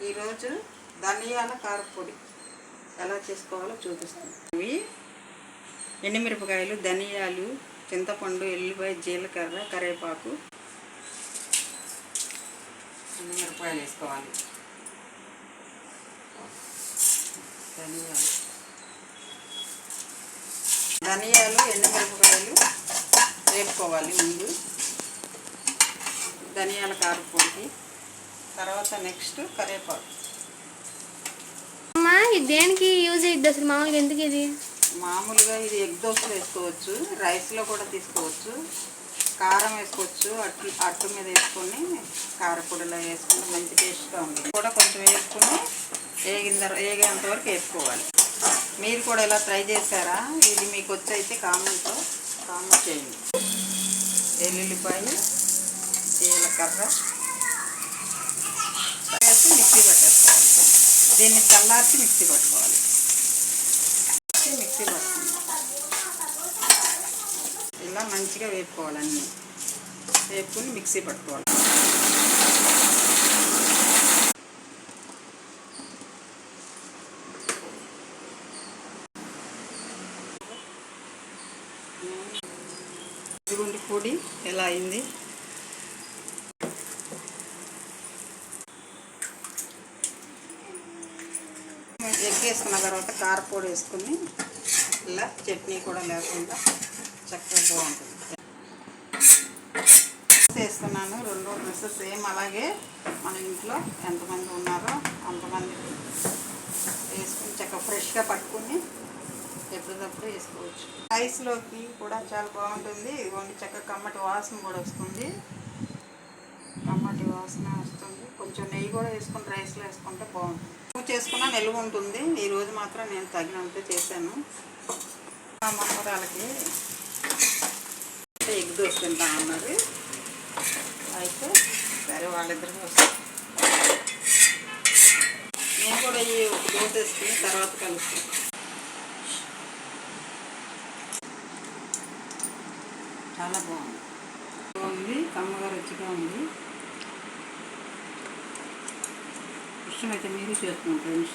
ఈరోజు ధనియాల కారపొడి ఎలా చేసుకోవాలో చూపిస్తాను. ఇవి ఎండుమిరపకాయలు, ధనియాలు, చింతపండు, ఎల్లిపాయ, జీలకర్ర, కరివేపాకు, ఎండుమిరపకాయలు వేసుకోవాలి. ధనియాలు ఎండుమిరపకాయలు వేపుకోవాలి. ముందు ధనియాల కారపొడికి, తర్వాత నెక్స్ట్ కరివేపాకు. అమ్మా ఇది దేనికి యూజ్ అయ్యిద్ది అసలు? మామూలుగా ఎందుకు ఇది? మామూలుగా ఇది ఎగ్ దోశలు వేసుకోవచ్చు, రైస్లో కూడా తీసుకోవచ్చు, కారం వేసుకోవచ్చు. అట్టు మీద వేసుకొని కారపొడిలో వేసుకుంటే మంచి టేస్ట్గా ఉంది. కూడా కొంచెం వేసుకుని ఏగేంత వరకు వేసుకోవాలి. మీరు కూడా ఇలా ట్రై చేశారా? ఇది మీకు వచ్చి అయితే కామెంట్ చేయండి. ఎల్లుల్లిపాయ, జీలకర్ర వేసి మిక్సీ పట్టేసుకోవాలి. దీన్ని చల్లార్చి మిక్సీ పట్టుకోవాలి. మిక్సీ పట్టుకోవాలి. ఇలా మంచిగా వేపుకోవాలి. అన్నీ వేపుకొని మిక్సీ పట్టుకోవాలి. ఇదిగోండి పొడి ఎలా అయింది. ఎగ్ వేసుకున్న తర్వాత కారపొడి వేసుకుని ఇలా చట్నీ కూడా లేకుండా చక్కగా బాగుంటుంది. వేస్తున్నాను 2 డ్రెస్సెస్ సేమ్. అలాగే మన ఇంట్లో ఎంతమంది ఉన్నారో అంతమందికి వేసుకుని చక్కగా ఫ్రెష్గా పట్టుకుని ఎప్పటికప్పుడు వేసుకోవచ్చు. రైస్లోకి కూడా చాలా బాగుంటుంది. ఇదిగోండి చక్కగా కమ్మటి వాసన కూడా వస్తుంది. కమ్మటి వాసన వస్తుంది. కొంచెం నెయ్యి కూడా వేసుకుని రైస్లో వేసుకుంటే బాగుంటుంది. చేసుకున్నా నిల్వ ఉంటుంది. ఈరోజు మాత్రం నేను తగినంత చేశాను. మా మనవరాలకి ఎగ్ దోశ తింటా అన్నది. అయితే సరే వాళ్ళిద్దరికి వస్తాను. నేను కూడా ఈ ఒక దోశ వేసుకుని తర్వాత కలుస్తాను. చాలా బాగుంది. కమ్మగా రుచిగా ఉంది. ఇష్టమైతే మీరు చేసుకుంటాం ఫ్రెండ్స్.